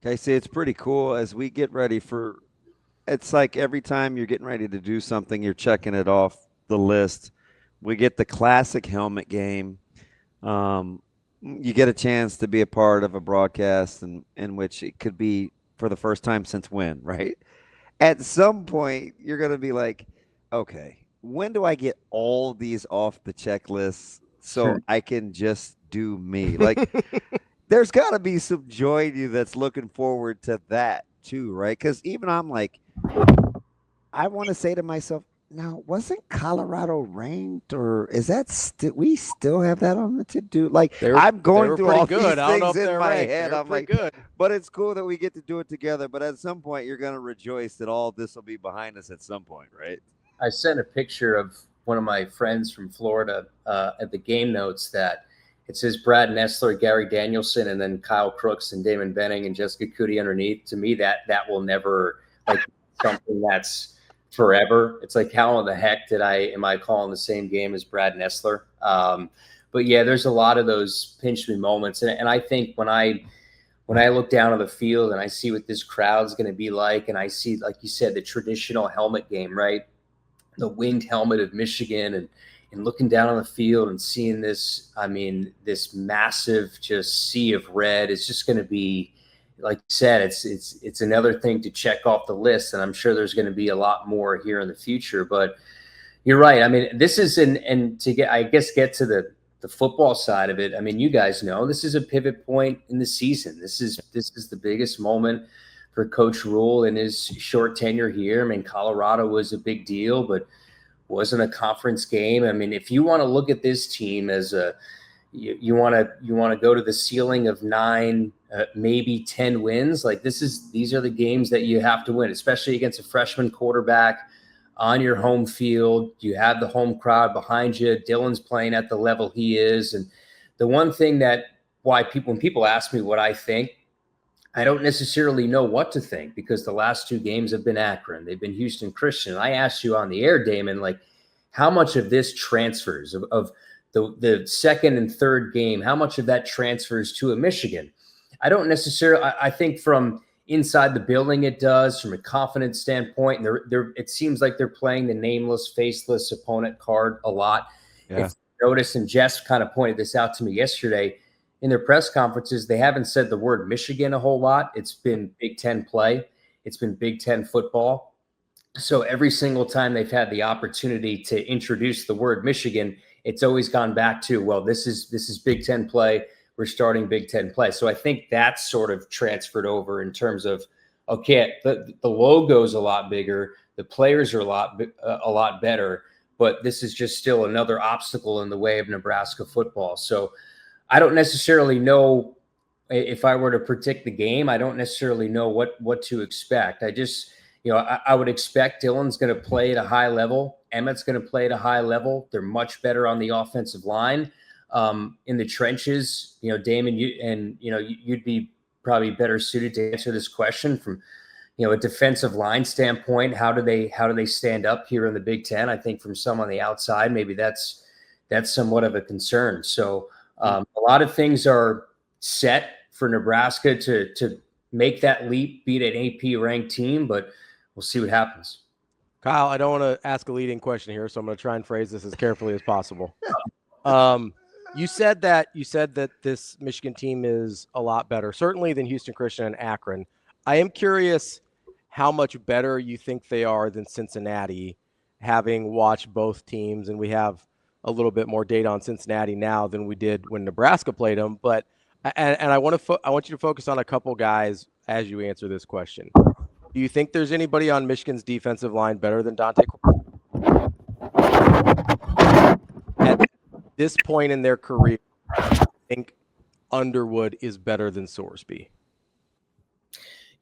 Okay, see, it's pretty cool as we get ready for. It's like every time you're getting ready to do something, you're checking it off the list. We get the classic helmet game. Um, you get a chance to be a part of a broadcast in which it could be for the first time since when, right? At some point, you're going to be like, okay, when do I get all these off the checklist so I can just do me? Like, there's got to be some joy in you that's looking forward to that too, right? Because even I'm like, I want to say to myself, now, wasn't Colorado ranked, or is that still we still have that on the to do? Like, They were I'm they going were through pretty all good. these I don't know things if in they're my ranked. They head. were I'm pretty like, good. but it's cool that we get to do it together. But at some point, you're going to rejoice that all this will be behind us at some point, right? I sent a picture of one of my friends from Florida at the game notes that it says Brad Nessler, Gary Danielson, and then Kyle Crooks and Damon Benning and Jessica Cootie underneath. To me, that will never like something that's forever. It's like how in the heck did I calling the same game as Brad Nessler? But yeah, there's a lot of those pinch me moments, and I think when I look down on the field and I see what this crowd's going to be like, and I see, like you said, the traditional helmet game, right? The winged helmet of Michigan, and looking down on the field and seeing this, I mean, this massive just sea of red is just going to be, like you said, it's another thing to check off the list, and I'm sure there's going to be a lot more here in the future. But you're right. I mean, this is and to get, I guess, get to the football side of it. I mean, you guys know this is a pivot point in the season. This is the biggest moment for Coach Rule in his short tenure here. I mean, Colorado was a big deal, but wasn't a conference game. I mean, if you want to look at this team as a you want to go to the ceiling of 9, maybe 10 wins. Like these are the games that you have to win, especially against a freshman quarterback on your home field. You have the home crowd behind you. Dylan's playing at the level he is, and the one thing that when people ask me what I think, I don't necessarily know what to think because the last 2 games have been Akron. They've been Houston Christian. I asked you on the air, Damon, like how much of this transfers of the second and third game, how much of that transfers to a Michigan? I don't necessarily. I think from inside the building it does, from a confidence standpoint. It seems like they're playing the nameless, faceless opponent card a lot. Yeah. If you notice, and Jess kind of pointed this out to me yesterday, in their press conferences, they haven't said the word Michigan a whole lot. It's been Big Ten play. It's been Big Ten football. So every single time they've had the opportunity to introduce the word Michigan, it's always gone back to, well, this is Big Ten play. We're starting Big Ten play. So I think that's sort of transferred over in terms of, okay, the logo's a lot bigger. The players are a lot better, but this is just still another obstacle in the way of Nebraska football. So I don't necessarily know if I were to predict the game. I don't necessarily know what to expect. I just, I would expect Dylan's going to play at a high level. Emmett's going to play at a high level. They're much better on the offensive line. In the trenches, Damon, you'd be probably better suited to answer this question from, a defensive line standpoint. How do they stand up here in the Big Ten? I think from some on the outside, maybe that's somewhat of a concern. So a lot of things are set for Nebraska to make that leap, beat an AP ranked team, but we'll see what happens. Kyle, I don't want to ask a leading question here, so I'm going to try and phrase this as carefully as possible. You said that this Michigan team is a lot better, certainly than Houston Christian and Akron. I am curious how much better you think they are than Cincinnati, having watched both teams, and we have a little bit more data on Cincinnati now than we did when Nebraska played them. But I want you to focus on a couple guys as you answer this question. Do you think there's anybody on Michigan's defensive line better than Dante at this point in their career? I think Underwood is better than Sorsby.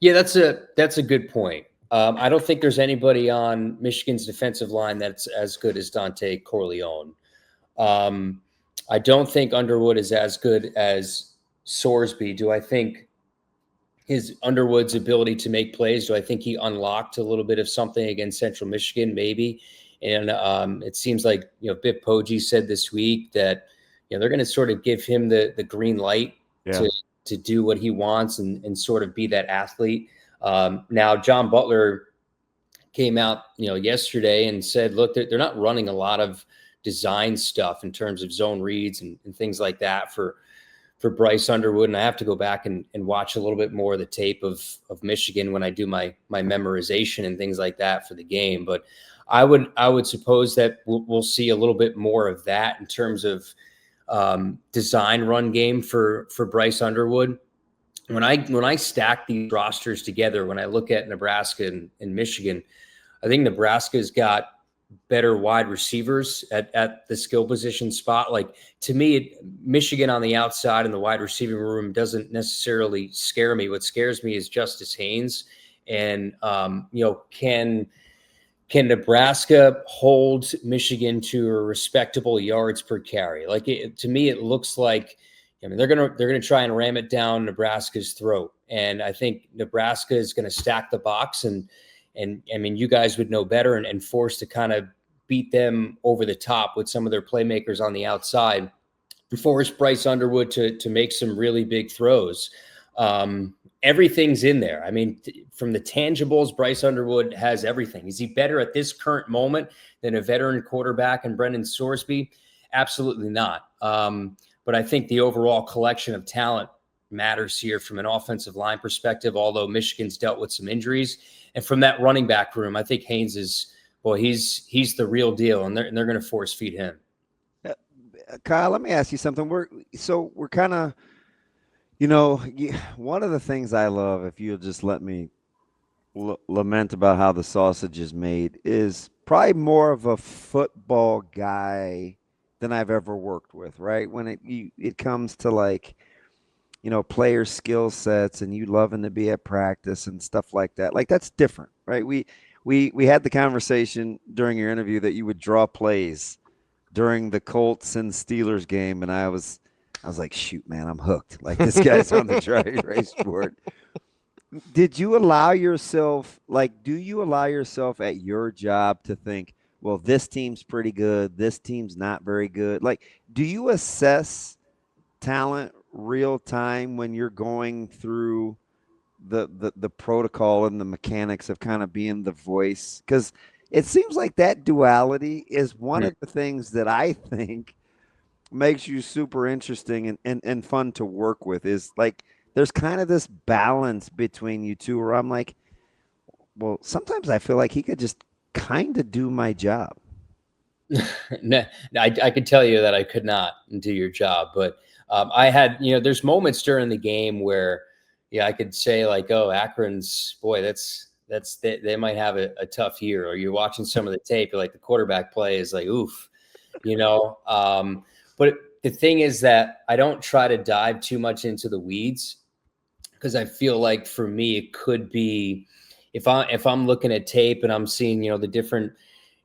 Yeah, that's a good point. I don't think there's anybody on Michigan's defensive line that's as good as Dante Corleone. I don't think Underwood is as good as Sorsby. Do I think his Underwood's ability to make plays, do I think he unlocked a little bit of something against Central Michigan? Maybe. And it seems like, Biff Poggi said this week that, they're going to sort of give him the green light do what he wants and sort of be that athlete. Now, John Butler came out, yesterday and said, look, they're not running a lot of design stuff in terms of zone reads and things like that for Bryce Underwood. And I have to go back and watch a little bit more of the tape of Michigan when I do my memorization and things like that for the game. But I would suppose that we'll see a little bit more of that in terms of design run game for Bryce Underwood. When I stack these rosters together, when I look at Nebraska and Michigan, I think Nebraska's got better wide receivers at the skill position spot. Like, to me, Michigan on the outside in the wide receiving room doesn't necessarily scare me. What scares me is Justice Haynes. And, can Nebraska hold Michigan to a respectable yards per carry? Like, to me, it looks like, they're gonna try and ram it down Nebraska's throat. And I think Nebraska is going to stack the box and you guys would know better and force to kind of beat them over the top with some of their playmakers on the outside, force Bryce Underwood to make some really big throws. Everything's in there. From the tangibles, Bryce Underwood has everything. Is he better at this current moment than a veteran quarterback and Brendan Sorsby? Absolutely not. But I think the overall collection of talent matters here from an offensive line perspective, although Michigan's dealt with some injuries. And from that running back room, I think Haynes is, he's the real deal, and they're going to force feed him. Kyle, let me ask you something. We're kind of, one of the things I love, if you'll just let me lament about how the sausage is made, is probably more of a football guy than I've ever worked with, right? When it comes to player skill sets and you loving to be at practice and stuff like that. Like, that's different, right? We had the conversation during your interview that you would draw plays during the Colts and Steelers game, and I was like, shoot, man, I'm hooked. Like, this guy's on the dry erase board. Did you allow yourself, do you allow yourself at your job to think, well, this team's pretty good, this team's not very good? Like, do you assess talent real time when you're going through the protocol and the mechanics of kind of being the voice? Because it seems like that duality is one of the things that I think makes you super interesting and fun to work with. Is like, there's kind of this balance between you two where I'm like, well, sometimes I feel like he could just kind of do my job. No, I could tell you that I could not do your job, but I had, there's moments during the game where, I could say like, oh, Akron's, boy, they might have a tough year. Or you're watching some of the tape, you're like, the quarterback play is like, oof, But the thing is that I don't try to dive too much into the weeds, because I feel like for me, it could be, if I'm looking at tape and I'm seeing, the different,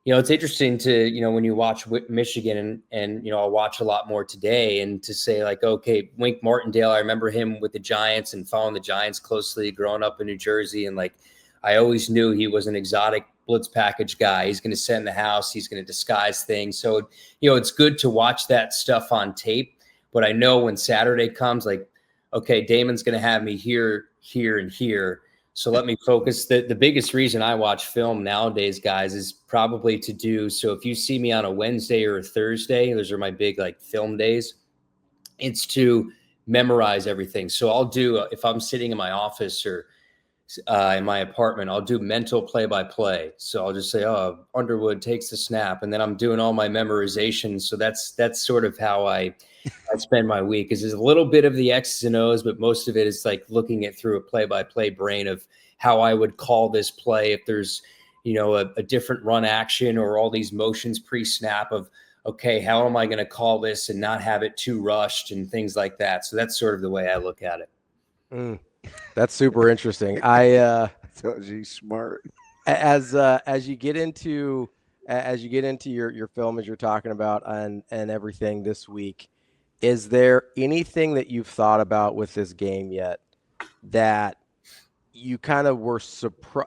it's interesting to, when you watch Michigan and I'll watch a lot more today, and to say like, okay, Wink Martindale, I remember him with the Giants and following the Giants closely growing up in New Jersey. And like, I always knew he was an exotic blitz package guy. He's going to set in the house. He's going to disguise things. So, it's good to watch that stuff on tape, but I know when Saturday comes, like, okay, Damon's going to have me here, here, and here. So let me focus. The biggest reason I watch film nowadays, guys, is probably to do. So if you see me on a Wednesday or a Thursday, those are my big film days. It's to memorize everything. So I'll do, if I'm sitting in my office or in my apartment, I'll do mental play-by-play. So I'll just say, oh, Underwood takes the snap, and then I'm doing all my memorization. So that's sort of how I spend my week. Is there's a little bit of the X's and O's, but most of it is like looking at through a play-by-play brain of how I would call this play if there's, a different run action or all these motions pre-snap of, okay, how am I going to call this and not have it too rushed and things like that. So that's sort of the way I look at it. That's super interesting. I told you, smart. As you get into your film, as you're talking about and everything this week, is there anything that you've thought about with this game yet that you kind of were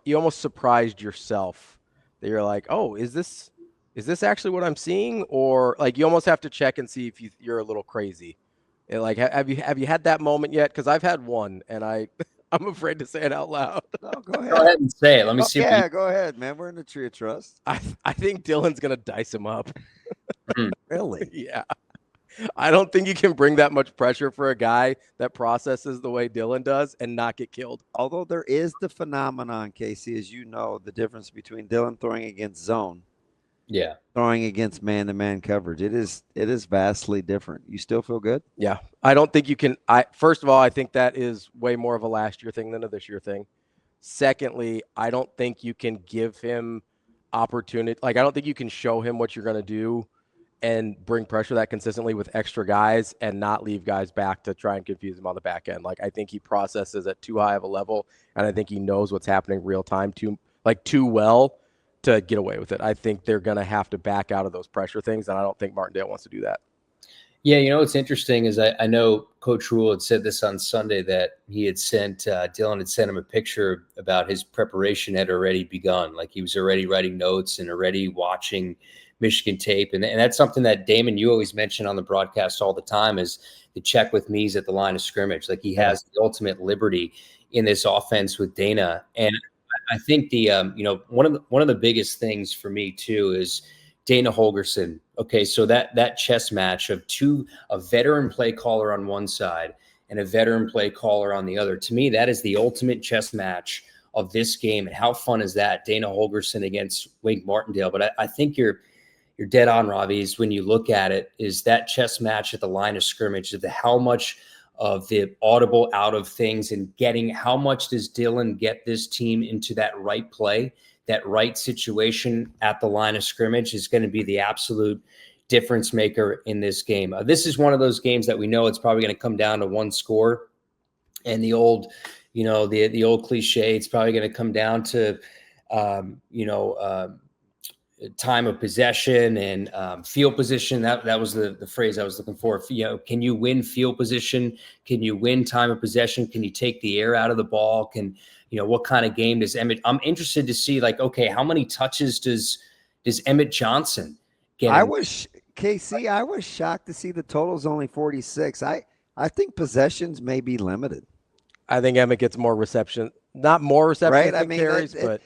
you almost surprised yourself that you're like, oh, is this actually what I'm seeing? Or like, you almost have to check and see if you're a little crazy Like, have you had that moment yet? Because I've had one, and I'm afraid to say it out loud. No, go ahead. Go ahead and say it. Let me see. Yeah, go ahead, man. We're in the tree of trust. I think Dylan's gonna dice him up. Really? Yeah. I don't think you can bring that much pressure for a guy that processes the way Dylan does and not get killed. Although there is the phenomenon, Casey, as you know, the difference between Dylan throwing against zone, Yeah. throwing against man-to-man coverage. It is vastly different. You still feel good? Yeah. I don't think you can. First of all, I think that is way more of a last year thing than a this year thing. Secondly, I don't think you can give him opportunity. Like, I don't think you can show him what you're going to do and bring pressure that consistently with extra guys and not leave guys back to try and confuse him on the back end. Like, I think he processes at too high of a level, and I think he knows what's happening real time too well to get away with it. I think they're going to have to back out of those pressure things, and I don't think Martindale wants to do that. Yeah, you know what's interesting is I know Coach Rule had said this on Sunday that he had sent Dylan had sent him a picture about his preparation had already begun. Like, he was already writing notes and already watching Michigan tape. And that's something that, Damon, you always mention on the broadcast all the time, is the check with me's at the line of scrimmage. Like, he has the ultimate liberty in this offense with Dana. And I think the one of the biggest things for me too is Dana Holgorsen. Okay, so that chess match of a veteran play caller on one side and a veteran play caller on the other. To me, that is the ultimate chess match of this game. And how fun is that? Dana Holgorsen against Wink Martindale. But I think you're dead on, Ravi, is when you look at it, is that chess match at the line of scrimmage, of how much of the audible out of things and getting how much does Dylan get this team into that right play, that right situation at the line of scrimmage is going to be the absolute difference maker in this game. This is one of those games that we know it's probably going to come down to one score, and the old, the old cliche, it's probably going to come down to, time of possession and field position. That was the phrase I was looking for. Can you win field position? Can you win time of possession? Can you take the air out of the ball? What kind of game does Emmett? I'm interested to see, like, okay, how many touches does Emmett Johnson get? I was shocked to see the total's only 46. I think possessions may be limited. I think Emmett gets more reception, not more reception, right? I mean, carries, but.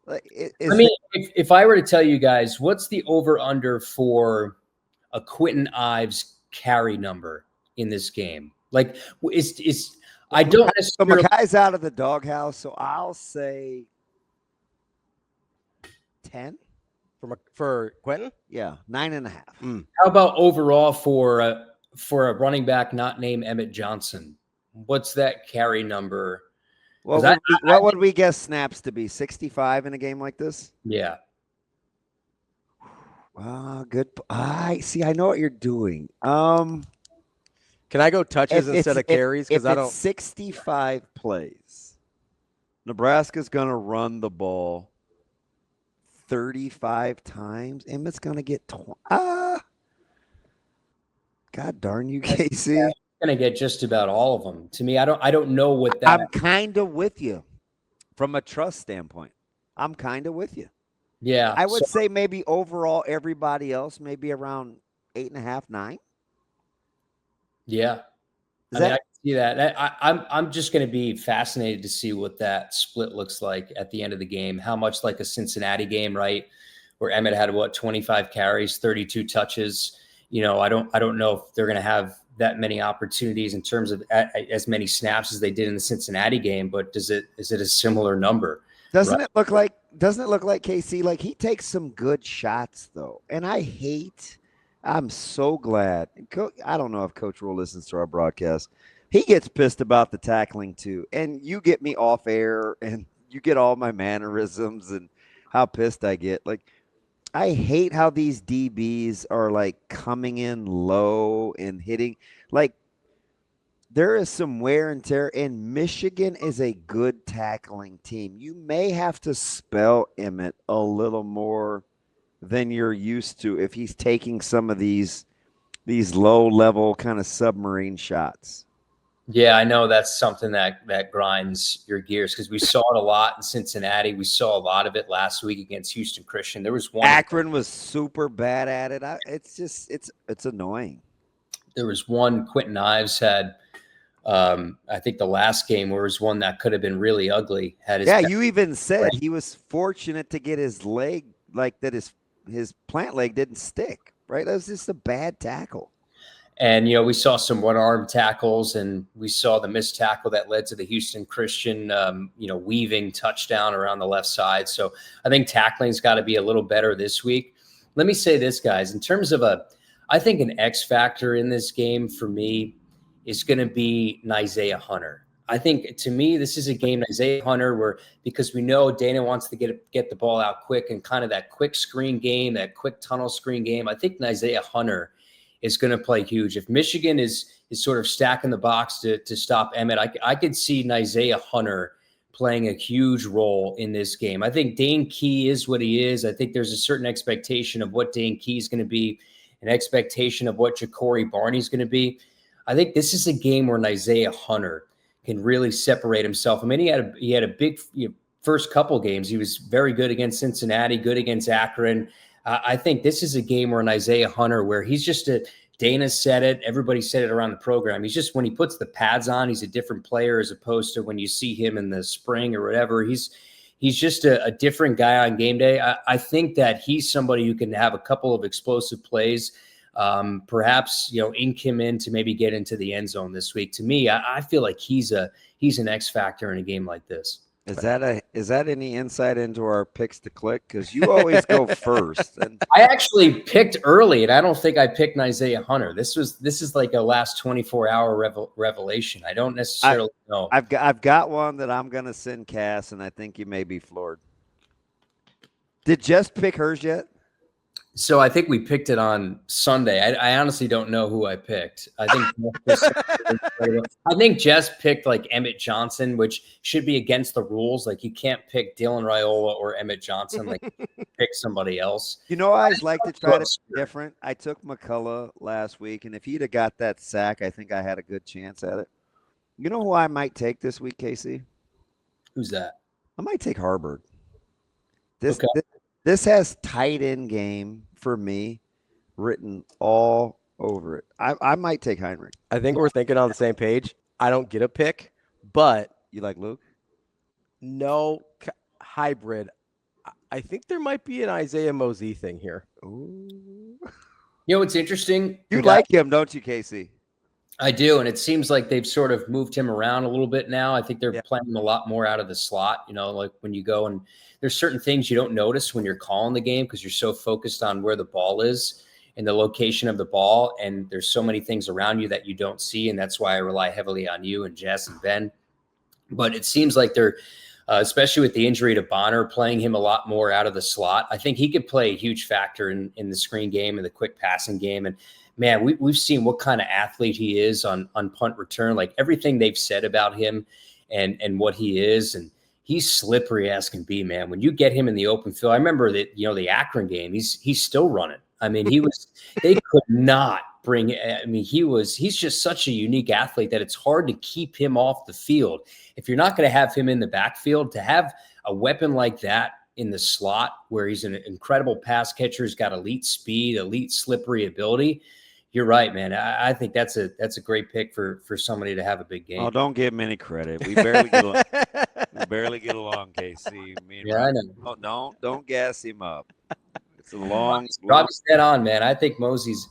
If I were to tell you guys, what's the over-under for a Quentin Ives carry number in this game? Like, I don't necessarily. So Makai's out of the doghouse, so I'll say 10 for Quentin. Yeah, 9.5. How about overall for a running back not named Emmett Johnson? What's that carry number? Well, what would we guess snaps to be? 65 in a game like this? Yeah. Good. I see. I know what you're doing. Can I go touches instead of carries? Because I don't. 65 plays. Nebraska's going to run the ball 35 times. Emmett's going to get 20. God darn you, Casey. Yeah. Going to get just about all of them. To me, I don't know what that. I'm kind of with you from a trust standpoint. I'm kind of with you. Yeah, I would say maybe overall everybody else maybe around 8.5, 9. Yeah, I can see that. I'm just going to be fascinated to see what that split looks like at the end of the game. How much like a Cincinnati game, right, where Emmett had 25 carries, 32 touches. I don't know if they're going to have that many opportunities in terms of as many snaps as they did in the Cincinnati game, but is it a similar number? Doesn't it look like KC? Like, he takes some good shots though. And I'm so glad. I don't know if Coach Rule listens to our broadcast. He gets pissed about the tackling too. And you get me off air and you get all my mannerisms and how pissed I get. Like, I hate how these DBs are like coming in low and hitting. Like, there is some wear and tear, and Michigan is a good tackling team. You may have to spell Emmett a little more than you're used to if he's taking some of these low level kind of submarine shots. Yeah, I know that's something that grinds your gears because we saw it a lot in Cincinnati. We saw a lot of it last week against Houston Christian. There was one. Akron was super bad at it. It's annoying. There was one Quentin Ives had. I think the last game was one that could have been really ugly. You even said he was fortunate to get his leg, like that his plant leg didn't stick, right? That was just a bad tackle. And, we saw some one-arm tackles, and we saw the missed tackle that led to the Houston Christian, weaving touchdown around the left side. So I think tackling's got to be a little better this week. Let me say this, guys, in terms of I think an X factor in this game for me is going to be Isaiah Hunter. I think, to me, this is a game, Isaiah Hunter, because we know Dana wants to get the ball out quick, and kind of that quick screen game, that quick tunnel screen game. I think Isaiah Hunter is going to play huge. If Michigan is sort of stacking the box to stop Emmett, I could see Isaiah Hunter playing a huge role in this game. I think Dane Key is what he is. I think there's a certain expectation of what Dane Key is going to be, an expectation of what Ja'Cory Barney is going to be. I think this is a game where Isaiah Hunter can really separate himself. I mean, he had a big first couple games. He was very good against Cincinnati, good against Akron. I think this is a game where Isaiah Hunter, where he's just Dana said it, everybody said it around the program. He's just, when he puts the pads on, he's a different player as opposed to when you see him in the spring or whatever. He's just a different guy on game day. I think that he's somebody who can have a couple of explosive plays. Perhaps, ink him in to maybe get into the end zone this week. To me, I feel like he's an X factor in a game like this. Is that any insight into our picks to click? Because you always go first. And I actually picked early, and I don't think I picked Isaiah Hunter. This is like a last 24-hour revelation. I don't necessarily know. I've got one that I'm gonna send Cass, and I think you may be floored. Did Jess pick hers yet? So I think we picked it on Sunday. I honestly don't know who I picked. I think Jess picked like Emmett Johnson, which should be against the rules. Like, you can't pick Dylan Raiola or Emmett Johnson. Like, pick somebody else. I always like to try to be different. I took McCullough last week, and if he'd have got that sack, I think I had a good chance at it. You know who I might take this week, Casey? Who's that? I might take Harvard. This has tight end game for me written all over it. I might take Heinrich. I think we're thinking on the same page. I don't get a pick, but you like Luke? No, hybrid. I think there might be an Isaiah Mosey thing here. Ooh. What's interesting? You like him, don't you, Casey? I do, and it seems like they've sort of moved him around a little bit now. I think they're playing him a lot more out of the slot, like when you go and there's certain things you don't notice when you're calling the game because you're so focused on where the ball is and the location of the ball, and there's so many things around you that you don't see, and that's why I rely heavily on you and Jess and Ben. But it seems like they're, especially with the injury to Bonner, playing him a lot more out of the slot. I think he could play a huge factor in the screen game and the quick passing game. And man, we've seen what kind of athlete he is on punt return, like everything they've said about him and what he is. And he's slippery as can be, man. When you get him in the open field, I remember that, the Akron game, he's still running. I mean, they could not bring, he's just such a unique athlete that it's hard to keep him off the field. If you're not going to have him in the backfield, to have a weapon like that in the slot where he's an incredible pass catcher, he's got elite speed, elite slippery ability. You're right, man. I think that's a great pick for somebody to have a big game. Oh, don't give him any credit. We barely get along. Casey. I know. Don't gas him up. It's a long. Robbie's dead on, man. I think Mosey's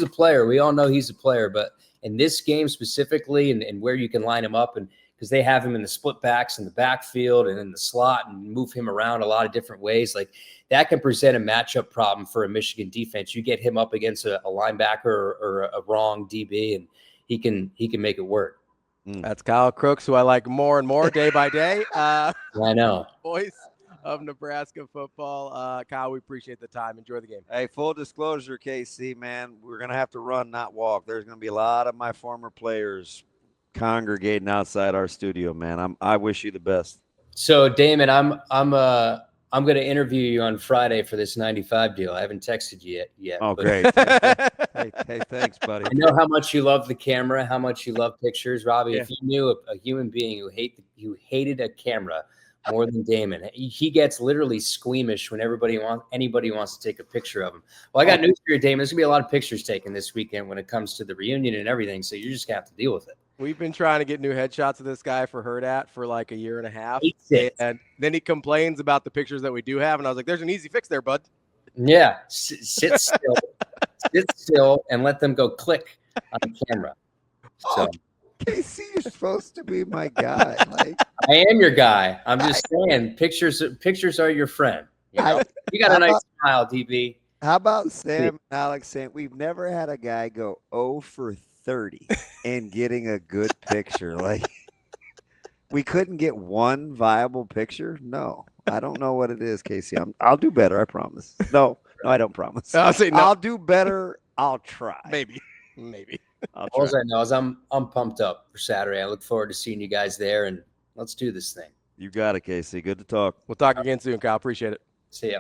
a player. We all know he's a player, but in this game specifically, and where you can line him up, and because they have him in the split backs in the backfield and in the slot and move him around a lot of different ways, like that can present a matchup problem for a Michigan defense. You get him up against a linebacker or a wrong DB, and he can make it work. That's Kyle Crooks, who I like more and more day by day. I know. Voice of Nebraska football. Kyle, we appreciate the time. Enjoy the game. Hey, full disclosure, KC, man, we're going to have to run, not walk. There's going to be a lot of my former players congregating outside our studio, man. I wish you the best. So, Damon, I'm going to interview you on Friday for this 95 deal. I haven't texted you yet. Oh, great. hey, thanks, buddy. I know how much you love the camera, how much you love pictures, Ravi. Yeah. If you knew a human being who hated a camera more than Damon. He gets literally squeamish when anybody wants to take a picture of him. Well, I got news for you, Damon. There's gonna be a lot of pictures taken this weekend when it comes to the reunion and everything. So you're just gonna have to deal with it. We've been trying to get new headshots of this guy for Hurrdat for like a year and a half. And then he complains about the pictures that we do have. And I was like, there's an easy fix there, bud. Yeah. Sit still. Sit still and let them go click on camera. So Casey, you're supposed to be my guy. Like, I am your guy. I'm just saying pictures are your friend. You know? You got a nice smile, DB. how about Sam and Alex saying we've never had a guy go 0 for 30 and getting a good picture? Like, we couldn't get one viable picture? No. I don't know what it is, Casey. I'll do better, I promise. No, I don't promise. I'll say no. I'll do better. I'll try. Maybe. All I know is I'm pumped up for Saturday. I look forward to seeing you guys there, and let's do this thing. You got it, Casey. Good to talk. We'll talk again soon, Kyle. Appreciate it. See ya.